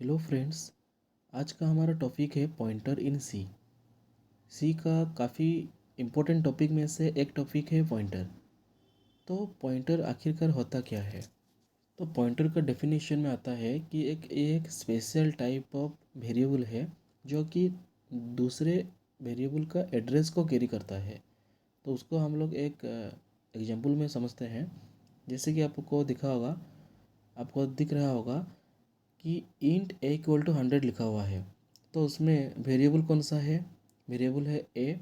Hello friends. आज का हमारा टॉपिक है पॉइंटर इन सी। सी का काफ़ी इम्पोर्टेंट टॉपिक में से एक टॉपिक है पॉइंटर। तो पॉइंटर आखिरकार होता क्या है? तो पॉइंटर का डेफिनेशन में आता है कि एक स्पेशल टाइप ऑफ वेरिएबल है जो कि दूसरे वेरिएबल का एड्रेस को कैरी करता है। तो उसको हम लोग एक एग्जांपल में समझते हैं। जैसे कि आपको दिख रहा होगा कि इंट ए इक्वल टू 100 लिखा हुआ है। तो उसमें वेरिएबल कौन सा है? वेरिएबल है ए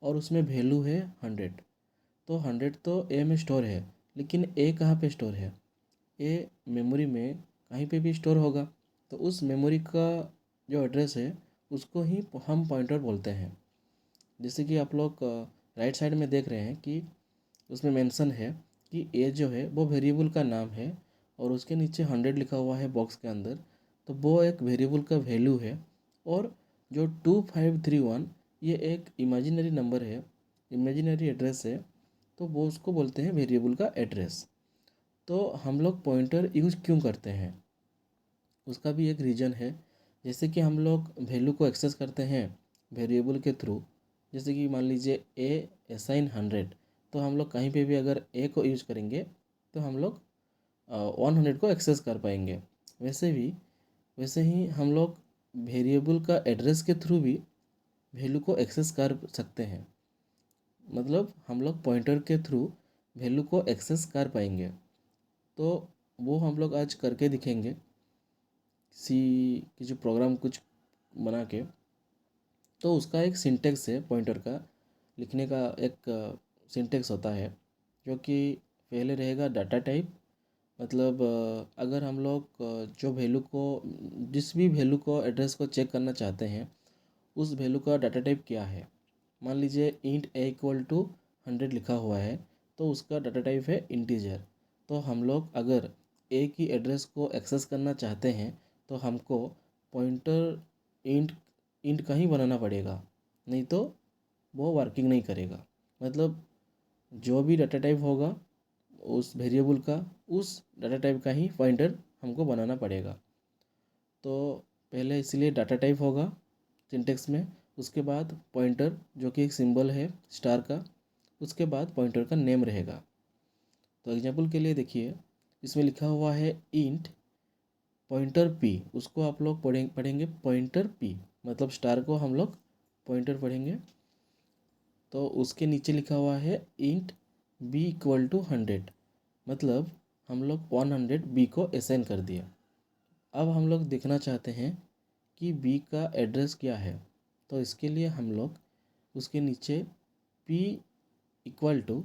और उसमें वैल्यू है 100। तो 100 तो ए में स्टोर है, लेकिन ए कहाँ पे स्टोर है? ए मेमोरी में कहीं पे भी स्टोर होगा। तो उस मेमोरी का जो एड्रेस है उसको ही हम पॉइंटर बोलते हैं। जैसे कि आप लोग राइट साइड में देख रहे हैं कि उसमें मेंशन है कि ए जो है वो वेरिएबल का नाम है और उसके नीचे 100 लिखा हुआ है बॉक्स के अंदर। तो वो एक वेरिएबल का वैल्यू है। और जो 2531 ये एक इमेजिनरी नंबर है, इमेजिनरी एड्रेस है। तो वो उसको बोलते हैं वेरिएबल का एड्रेस। तो हम लोग पॉइंटर यूज क्यों करते हैं, उसका भी एक रीज़न है। जैसे कि हम लोग वैल्यू को एक्सेस करते हैं वेरिएबल के थ्रू। जैसे कि मान लीजिए ए असाइन 100। तो हम लोग कहीं पे भी अगर ए को यूज करेंगे तो हम लोग 100 को एक्सेस कर पाएंगे। वैसे ही हम लोग वेरिएबल का एड्रेस के थ्रू भी वैल्यू को एक्सेस कर सकते हैं। मतलब हम लोग पॉइंटर के थ्रू वैल्यू को एक्सेस कर पाएंगे। तो वो हम लोग आज करके दिखेंगे। सी की जो प्रोग्राम कुछ बना के। तो उसका एक सिंटेक्स है पॉइंटर का लिखने का। एक सिंटेक्स होता है जो कि पहले रहेगा डाटा टाइप। मतलब अगर हम लोग जो वैल्यू को जिस भी वैल्यू को एड्रेस को चेक करना चाहते हैं उस वैल्यू का डाटा टाइप क्या है। मान लीजिए इंट ए इक्वल टू 100 लिखा हुआ है, तो उसका डाटा टाइप है इंटीजर। तो हम लोग अगर ए की एड्रेस को एक्सेस करना चाहते हैं तो हमको पॉइंटर इंट इंट का ही बनाना पड़ेगा, नहीं तो वो वर्किंग नहीं करेगा। मतलब जो भी डाटा टाइप होगा उस वेरिएबल का, उस डाटा टाइप का ही पॉइंटर हमको बनाना पड़ेगा। तो पहले इसलिए डाटा टाइप होगा सिंटेक्स में, उसके बाद पॉइंटर जो कि एक सिंबल है स्टार का, उसके बाद पॉइंटर का नेम रहेगा। तो एग्जांपल के लिए देखिए, इसमें लिखा हुआ है इंट पॉइंटर पी। उसको आप लोग पढ़ेंगे पॉइंटर पी। मतलब स्टार को हम लोग पॉइंटर पढ़ेंगे। तो उसके नीचे लिखा हुआ है इंट बी इक्वल टू 100। मतलब हम लोग 100 बी को असाइन कर दिया। अब हम लोग देखना चाहते हैं कि बी का एड्रेस क्या है। तो इसके लिए हम लोग उसके नीचे P equal to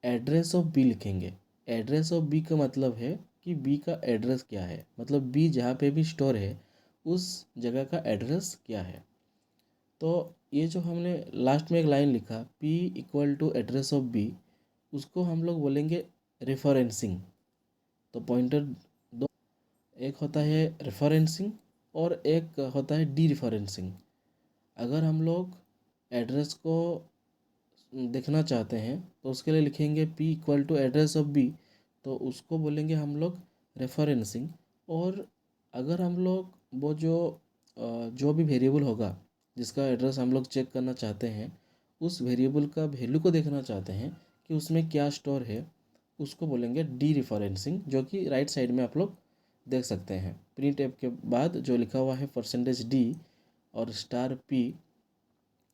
address of B लिखेंगे। एड्रेस ऑफ बी का मतलब है कि बी का एड्रेस क्या है, मतलब बी जहाँ पे भी स्टोर है उस जगह का एड्रेस क्या है। तो ये जो हमने लास्ट में एक लाइन लिखा P equal to address of B, उसको हम लोग बोलेंगे रेफरेंसिंग। तो पॉइंटर दो, एक होता है रेफरेंसिंग और एक होता है डी रेफरेंसिंग। अगर हम लोग एड्रेस को देखना चाहते हैं तो उसके लिए लिखेंगे P equal to address of B. तो उसको बोलेंगे हम लोग रेफरेंसिंग। और अगर हम लोग वो जो भी वेरिएबल होगा जिसका एड्रेस हम लोग चेक करना चाहते हैं, उस वेरिएबल का वैल्यू को देखना चाहते हैं कि उसमें क्या स्टोर है, उसको बोलेंगे डी रेफरेंसिंग, जो कि राइट साइड में आप लोग देख सकते हैं। प्रिंट ऐप के बाद जो लिखा हुआ है परसेंटेज डी और स्टार पी,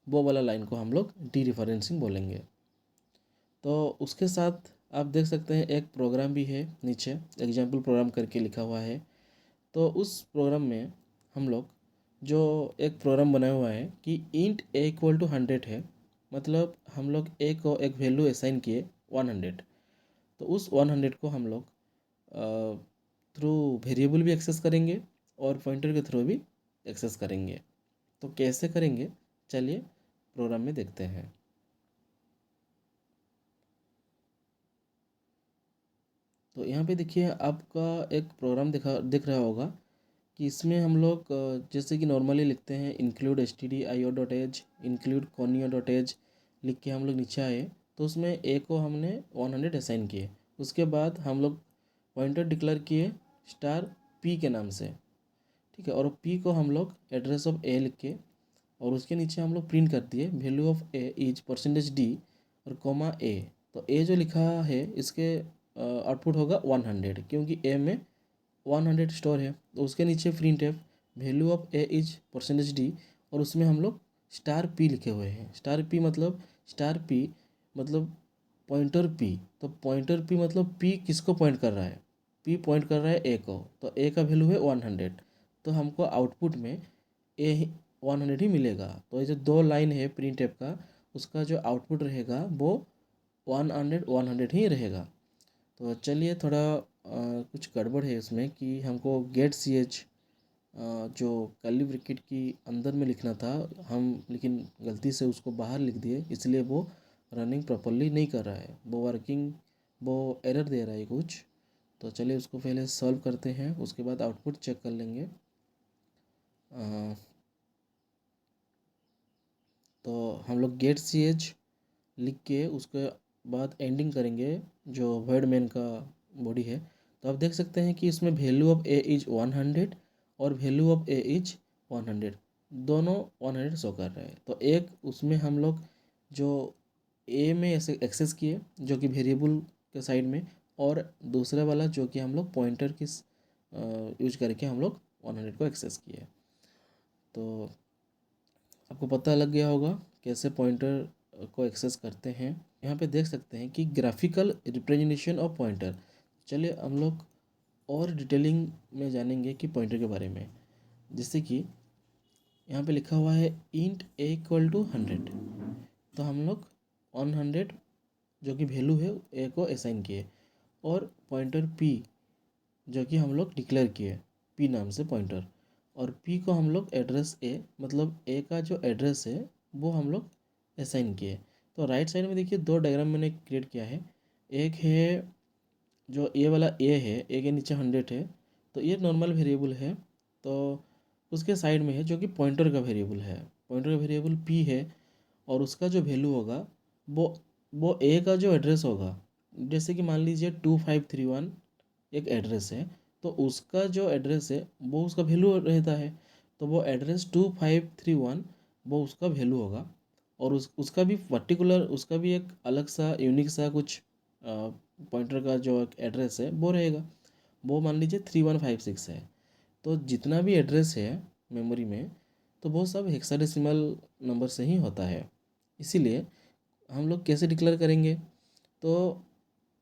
वो वाला लाइन को हम लोग डी रेफरेंसिंग बोलेंगे। तो उसके साथ आप देख सकते हैं एक प्रोग्राम भी है नीचे, एग्जाम्पल प्रोग्राम करके लिखा हुआ है। तो उस प्रोग्राम में हम लोग जो एक प्रोग्राम बनाया हुआ है कि इंट ए इक्वल टू 100 है। मतलब हम लोग ए को एक वैल्यू असाइन किए 100। तो उस 100 को हम लोग थ्रू वेरिएबल भी एक्सेस करेंगे और पॉइंटर के थ्रू भी एक्सेस करेंगे। तो कैसे करेंगे, चलिए प्रोग्राम में देखते हैं। तो यहाँ पे देखिए आपका एक प्रोग्राम दिख रहा होगा कि इसमें हम लोग जैसे कि नॉर्मली लिखते हैं include S T D I O dot H, include conio dot H लिख के हम लोग नीचे आए। तो उसमें ए को हमने 100 असाइन किए। उसके बाद हम लोग पॉइंटर डिक्लेयर किए स्टार पी के नाम से। ठीक है। और पी को हम लोग एड्रेस ऑफ ए लिख के और उसके नीचे हम लोग प्रिंट कर दिए value of A is percentage D और कोमा ए। तो ए जो लिखा है इसके आउटपुट होगा 100 क्योंकि ए में 100 स्टोर है। तो उसके नीचे प्रिंट है value of A is percentage D और उसमें हम लोग स्टार पी लिखे हुए हैं। स्टार पी मतलब पॉइंटर पी। तो पॉइंटर पी मतलब पी किसको पॉइंट कर रहा है? पी पॉइंट कर रहा है ए को। तो ए का वैल्यू है 100। तो हमको आउटपुट में ए 100 ही मिलेगा। तो ये जो दो लाइन है प्रिंट एप का उसका जो आउटपुट रहेगा वो 100 ही रहेगा। तो चलिए थोड़ा कुछ गड़बड़ है इसमें कि हमको गेट सी एच जो कर्ली ब्रैकेट की अंदर में लिखना था हम, लेकिन गलती से उसको बाहर लिख दिए इसलिए वो रनिंग प्रॉपरली नहीं कर रहा है, वो एरर दे रहा है कुछ। तो चलिए उसको पहले सॉल्व करते हैं, उसके बाद आउटपुट चेक कर लेंगे। तो हम लोग गेट सी एच लिख के उसके बाद एंडिंग करेंगे जो वर्ड मेन का बॉडी है। तो आप देख सकते हैं कि इसमें वैल्यू ऑफ ए इज 100 और वैल्यू ऑफ ए इज 100 दोनों 100 शो कर रहे हैं। तो एक उसमें हम लोग जो ए में ऐसे एक्सेस किए जो कि वेरिएबल के साइड में, और दूसरा वाला जो कि हम लोग पॉइंटर की यूज करके हम लोग 100 को एक्सेस किए। तो आपको पता लग गया होगा कैसे पॉइंटर को एक्सेस करते हैं। यहाँ पे देख सकते हैं कि ग्राफिकल रिप्रेजेंटेशन ऑफ पॉइंटर। चलिए हम लोग और डिटेलिंग में जानेंगे कि पॉइंटर के बारे में। जैसे कि यहाँ पे लिखा हुआ है इंट ए इक्वल टू 100। तो हम लोग 100 जो कि वैल्यू है ए को असाइन किए, और पॉइंटर पी जो कि हम लोग डिक्लेयर किए पी नाम से पॉइंटर, और पी को हम लोग एड्रेस ए मतलब ए का जो एड्रेस है वो हम लोग असाइन किए। तो राइट साइड में देखिए दो डायग्राम मैंने क्रिएट किया है। एक है जो ए वाला ए है, ए के नीचे 100 है, तो ये नॉर्मल वेरिएबल है। तो उसके साइड में है जो कि पॉइंटर का वेरिएबल है, पॉइंटर का वेरिएबल पी है, और उसका जो वैल्यू होगा वो वो ए का जो एड्रेस होगा, जैसे कि मान लीजिए 2531 एक एड्रेस है, तो उसका जो एड्रेस है वो उसका वैल्यू रहता है। तो वो एड्रेस 2531 वो उसका वैल्यू होगा, और उसका भी पर्टिकुलर उसका भी एक अलग सा यूनिक सा कुछ पॉइंटर का जो एक एड्रेस है वो रहेगा। वो मान लीजिए 3156 है। तो जितना भी एड्रेस है मेमोरी में तो वो सब हेक्साडेसिमल नंबर से ही होता है। इसीलिए हम लोग कैसे डिक्लेयर करेंगे? तो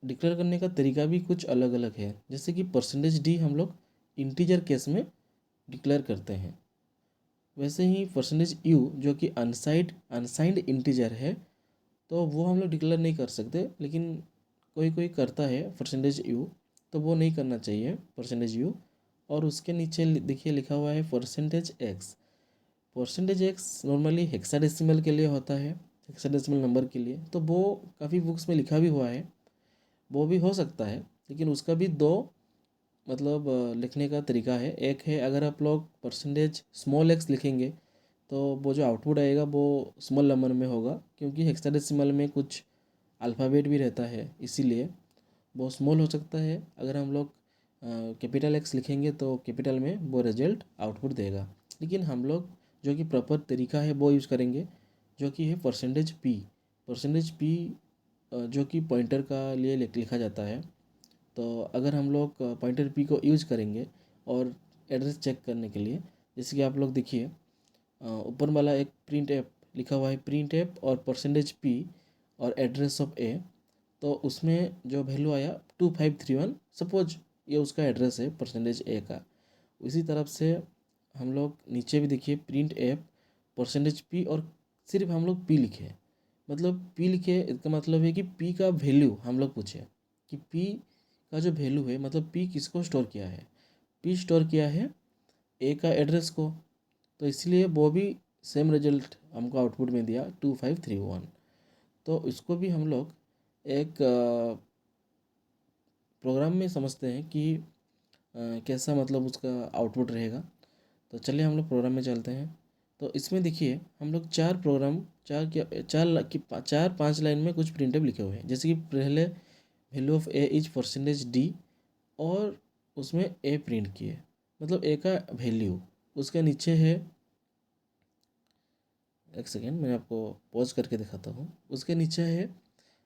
डिक्लेयर करने का तरीका भी कुछ अलग अलग है। जैसे कि परसेंटेज डी हम लोग इंटीजर केस में डिक्लेयर करते हैं, वैसे ही परसेंटेज यू जो कि अनसाइंड इंटीजर है तो वो हम लोग डिक्लेयर नहीं कर सकते, लेकिन कोई कोई करता है परसेंटेज यू, तो वो नहीं करना चाहिए परसेंटेज यू। और उसके नीचे देखिए लिखा हुआ है percentage x. Percentage x normally hexadecimal के लिए होता है, हेक्साडेसिमल नंबर के लिए। तो वो काफ़ी बुक्स में लिखा भी हुआ है, वो भी हो सकता है, लेकिन उसका भी दो मतलब लिखने का तरीका है। एक है अगर आप लोग परसेंटेज स्मॉल एक्स लिखेंगे तो वो जो आउटपुट आएगा वो स्मॉल नंबर में होगा, क्योंकि हेक्साडेसिमल में कुछ अल्फ़ाबेट भी रहता है, इसीलिए वो स्मॉल हो सकता है। अगर हम लोग कैपिटल एक्स लिखेंगे तो कैपिटल में वो रिजल्ट आउटपुट देगा। लेकिन हम लोग जो कि प्रॉपर तरीका है वो यूज़ करेंगे जो कि है परसेंटेज पी। परसेंटेज पी जो कि पॉइंटर का लिए लिखा जाता है। तो अगर हम लोग पॉइंटर पी को यूज करेंगे और एड्रेस चेक करने के लिए, जैसे कि आप लोग देखिए ऊपर वाला एक प्रिंट ऐप लिखा हुआ है, प्रिंट ऐप और परसेंटेज पी और एड्रेस ऑफ ए। तो उसमें जो वैल्यू आया 2531, सपोज ये उसका एड्रेस है परसेंटेज ए का। इसी तरफ से हम लोग नीचे भी देखिए प्रिंट ऐप परसेंटेज पी और सिर्फ हम लोग पी लिखे, मतलब पी लिखे इसका मतलब है कि पी का वैल्यू हम लोग पूछे कि पी का जो वैल्यू है मतलब पी किसको स्टोर किया है, पी स्टोर किया है ए का एड्रेस को। तो इसलिए वो भी सेम रिजल्ट हमको आउटपुट में दिया 2531। तो इसको भी हम लोग एक प्रोग्राम में समझते हैं कि कैसा मतलब उसका आउटपुट रहेगा। तो चलिए हम लोग प्रोग्राम में चलते हैं। तो इसमें देखिए हम लोग चार प्रोग्राम, चार पाँच लाइन में कुछ प्रिंटफ लिखे हुए हैं। जैसे कि पहले value of A is percentage D और उसमें ए प्रिंट किए, मतलब ए का वैल्यू, उसके नीचे है, एक सेकेंड मैं आपको पॉज करके दिखाता हूँ। उसके नीचे है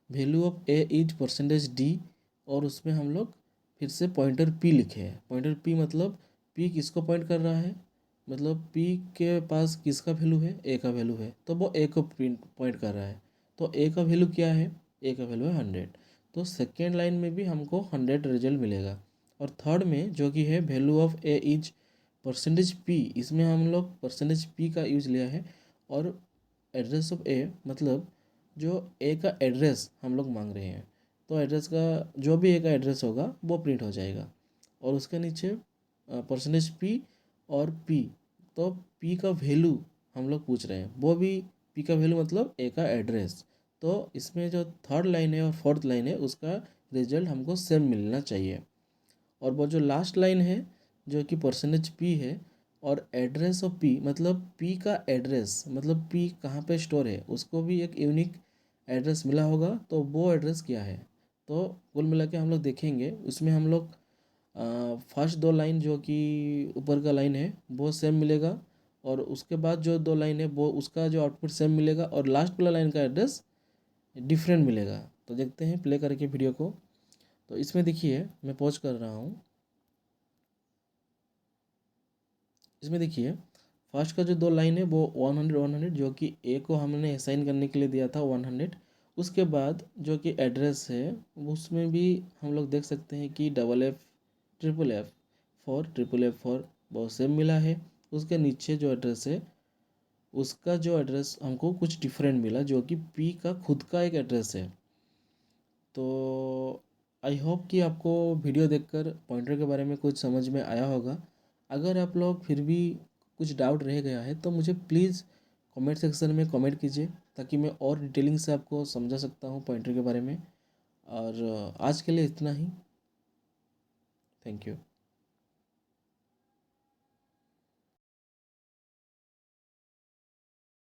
value of A is percentage D, और उसमें हम लोग फिर से पॉइंटर पी लिखे हैं। पॉइंटर पी मतलब पी किसको पॉइंट कर रहा है, मतलब पी के पास किसका वैल्यू है, ए का वैल्यू है, तो वो ए को पॉइंट कर रहा है। तो ए का वैल्यू क्या है, ए का वैल्यू है 100। तो सेकेंड लाइन में भी हमको 100 रिजल्ट मिलेगा। और थर्ड में जो कि है value of A is percentage P, इसमें हम लोग परसेंटेज पी का यूज लिया है। और एड्रेस ऑफ ए मतलब जो ए का एड्रेस हम लोग मांग रहे हैं, तो एड्रेस का जो भी ए का एड्रेस होगा वो प्रिंट हो जाएगा। और उसके नीचे परसेंटेज पी और पी, तो पी का वैल्यू हम लोग पूछ रहे हैं, वो भी पी का वैल्यू मतलब ए का एड्रेस। तो इसमें जो थर्ड लाइन है और फोर्थ लाइन है उसका रिजल्ट हमको सेम मिलना चाहिए। और वो जो लास्ट लाइन है जो कि परसेंटेज पी है और एड्रेस ऑफ पी, मतलब पी का एड्रेस मतलब पी कहाँ पे स्टोर है, उसको भी एक यूनिक एड्रेस मिला होगा, तो वो एड्रेस क्या है। तो कुल मिला के हम लोग देखेंगे उसमें हम लोग फर्स्ट दो लाइन जो कि ऊपर का लाइन है वो सेम मिलेगा, और उसके बाद जो दो लाइन है वो उसका जो आउटपुट सेम मिलेगा, और लास्ट वाला लाइन का एड्रेस डिफरेंट मिलेगा। तो देखते हैं प्ले करके वीडियो को। तो इसमें देखिए मैं पॉज कर रहा हूँ। इसमें देखिए फर्स्ट का जो दो लाइन है वो 100 जो कि ए को हमने असाइन करने के लिए दिया था 100। उसके बाद जो कि एड्रेस है उसमें भी हम लोग देख सकते हैं कि double F triple F for बहुत सेम मिला है। उसके नीचे जो एड्रेस है उसका जो एड्रेस हमको कुछ डिफरेंट मिला, जो कि पी का खुद का एक एड्रेस है। तो आई होप कि आपको वीडियो देखकर पॉइंटर के बारे में कुछ समझ में आया होगा। अगर आप लोग फिर भी कुछ डाउट रह गया है तो मुझे प्लीज़ कमेंट सेक्शन में कमेंट कीजिए, ताकि मैं और डिटेलिंग से आपको समझा सकता हूँ पॉइंटर के बारे में। और आज के लिए इतना ही। Thank you.